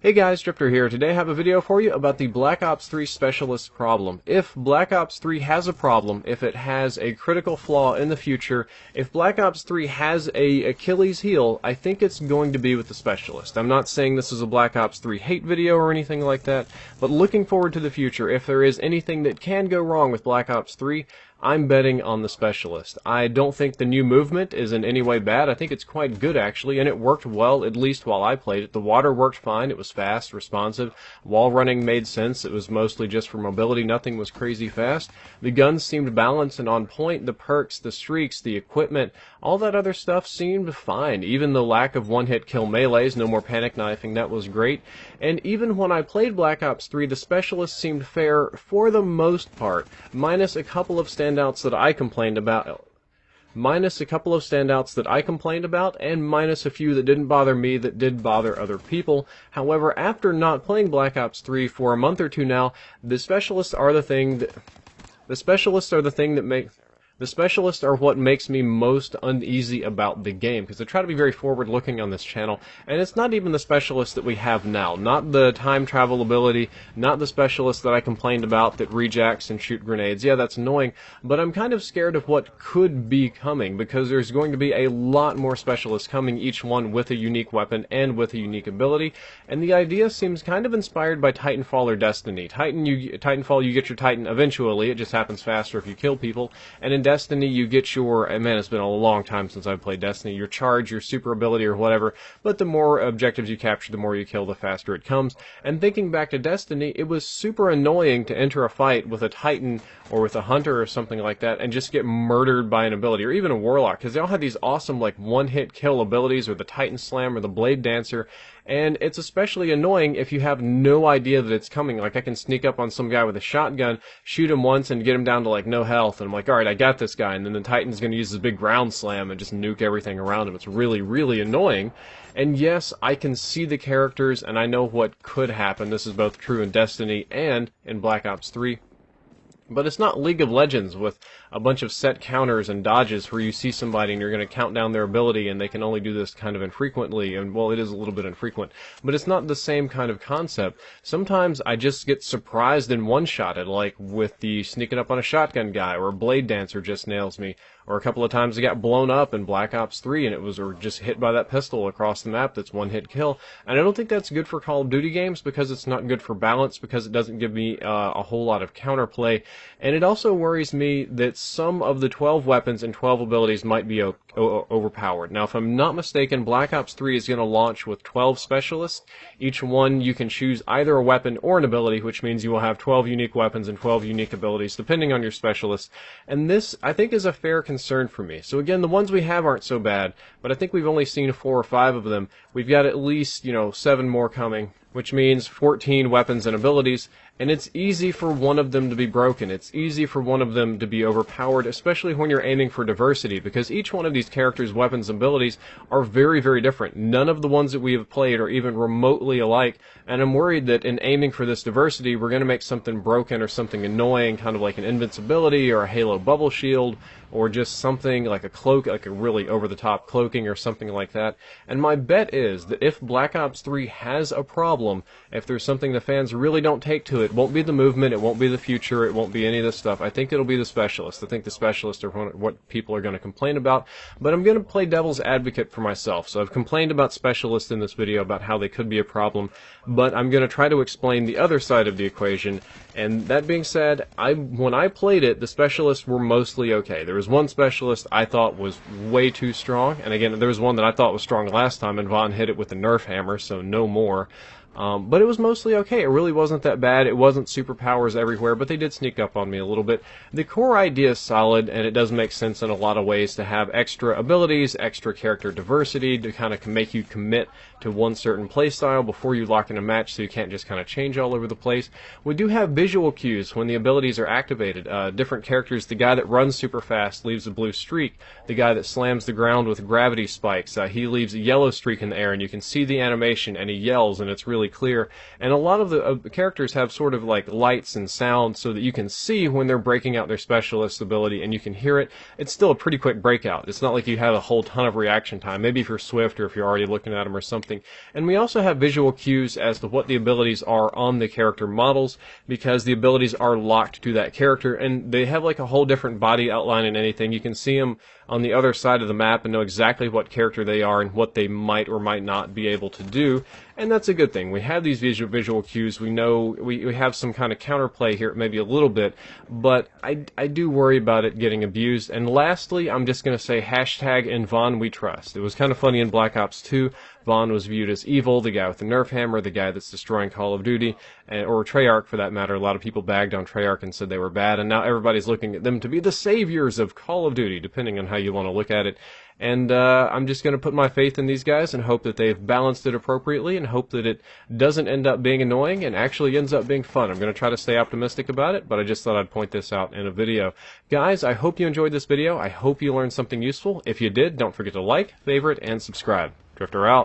Hey guys, Drifter here. Today I have a video for you about the Black Ops 3 Specialist problem. If Black Ops 3 has a problem, if it has a critical flaw in the future, if Black Ops 3 has a Achilles heel, I think it's going to be with the Specialist. I'm not saying this is a Black Ops 3 hate video or anything like that, but looking forward to the future, if there is anything that can go wrong with Black Ops 3, I'm betting on the Specialist. I don't think the new movement is in any way bad. I think it's quite good, actually, and it worked well, at least while I played it. The water worked fine. It was fast, responsive. Wall running made sense. It was mostly just for mobility. Nothing was crazy fast. The guns seemed balanced and on point. The perks, the streaks, the equipment, all that other stuff seemed fine. Even the lack of one-hit kill melees, no more panic knifing, that was great. And even when I played Black Ops 3, the Specialist seemed fair for the most part, minus a couple of standouts that I complained about. And minus a few that didn't bother me that did bother other people. However, after not playing Black Ops 3 for a month or two now, the Specialists are what makes me most uneasy about the game, because I try to be very forward-looking on this channel, and it's not even the Specialist that we have now. Not the time travel ability, not the Specialist that I complained about that rejacks and shoot grenades. Yeah, that's annoying, but I'm kind of scared of what could be coming, because there's going to be a lot more Specialists coming, each one with a unique weapon and with a unique ability, and the idea seems kind of inspired by Titanfall or Destiny. Titanfall, you get your Titan eventually, it just happens faster if you kill people, and in Destiny, you get your, man, it's been a long time since I've played Destiny, your charge, your super ability, or whatever, but the more objectives you capture, the more you kill, the faster it comes. And thinking back to Destiny, it was super annoying to enter a fight with a Titan or with a Hunter or something like that and just get murdered by an ability, or even a Warlock, because they all had these awesome, like, one-hit kill abilities, or the Titan Slam, or the Blade Dancer, and it's especially annoying if you have no idea that it's coming. Like, I can sneak up on some guy with a shotgun, shoot him once, and get him down to, like, no health, and I'm like, alright, I got this guy, and then the Titan's gonna use his big ground slam and just nuke everything around him. It's really, really annoying. And yes, I can see the characters, and I know what could happen. This is both true in Destiny and in Black Ops 3. But it's not League of Legends with a bunch of set counters and dodges where you see somebody and you're going to count down their ability and they can only do this kind of infrequently, and well, it is a little bit infrequent, but it's not the same kind of concept. Sometimes I just get surprised and one-shotted, like with the sneaking up on a shotgun guy, or a Blade Dancer just nails me, or a couple of times I got blown up in Black Ops 3 and it was or just hit by that pistol across the map that's one-hit kill. And I don't think that's good for Call of Duty games, because it's not good for balance, because it doesn't give me a whole lot of counterplay. And it also worries me that some of the 12 weapons and 12 abilities might be overpowered. Now, if I'm not mistaken, Black Ops 3 is going to launch with 12 Specialists. Each one you can choose either a weapon or an ability, which means you will have 12 unique weapons and 12 unique abilities, depending on your Specialist. And this, I think, is a fair concern for me. So again, the ones we have aren't so bad, but I think we've only seen 4 or 5 of them. We've got at least, 7 more coming, which means 14 weapons and abilities, and it's easy for one of them to be broken. It's easy for one of them to be overpowered, especially when you're aiming for diversity, because each one of these characters' weapons and abilities are very, very different. None of the ones that we have played are even remotely alike, and I'm worried that in aiming for this diversity, we're going to make something broken or something annoying, kind of like an invincibility or a Halo bubble shield, or just something like a cloak, like a really over-the-top cloaking or something like that. And my bet is that if Black Ops 3 has a problem, if there's something the fans really don't take to it won't be the movement, it won't be the future, it won't be any of this stuff. I think it'll be the Specialists. I think the Specialists are what people are going to complain about, but I'm going to play devil's advocate for myself. So I've complained about Specialists in this video, about how they could be a problem, but I'm going to try to explain the other side of the equation. And that being said, when I played it, the Specialists were mostly okay. There was one Specialist I thought was way too strong, and again, there was one that I thought was strong last time, and Vaughn hit it with the Nerf hammer, so no more. But it was mostly okay. It really wasn't that bad. It wasn't superpowers everywhere, but they did sneak up on me a little bit. The core idea is solid, and it does make sense in a lot of ways to have extra abilities, extra character diversity, to kind of make you commit to one certain playstyle before you lock in a match, so you can't just kind of change all over the place. We do have visual cues when the abilities are activated. Different characters, the guy that runs super fast leaves a blue streak. The guy that slams the ground with gravity spikes, he leaves a yellow streak in the air, and you can see the animation, and he yells, and it's really really clear. And a lot of the characters have sort of like lights and sound so that you can see when they're breaking out their specialist ability and you can hear it. It's still a pretty quick breakout. It's not like you have a whole ton of reaction time, maybe if you're swift or if you're already looking at them or something. And we also have visual cues as to what the abilities are on the character models, because the abilities are locked to that character, and they have like a whole different body outline and anything. You can see them on the other side of the map and know exactly what character they are and what they might or might not be able to do, and that's a good thing. We have these visual cues. We know we have some kind of counterplay here, maybe a little bit, but I do worry about it getting abused. And lastly, I'm just going to say hashtag in Vaughn we trust. It was kind of funny in Black Ops 2. Vaughn was viewed as evil, the guy with the Nerf hammer, the guy that's destroying Call of Duty, or Treyarch for that matter. A lot of people bagged on Treyarch and said they were bad, and now everybody's looking at them to be the saviors of Call of Duty, depending on how you want to look at it. And I'm just going to put my faith in these guys and hope that they've balanced it appropriately and hope that it doesn't end up being annoying and actually ends up being fun. I'm going to try to stay optimistic about it, but I just thought I'd point this out in a video. Guys, I hope you enjoyed this video. I hope you learned something useful. If you did, don't forget to like, favorite, and subscribe. Drifter out.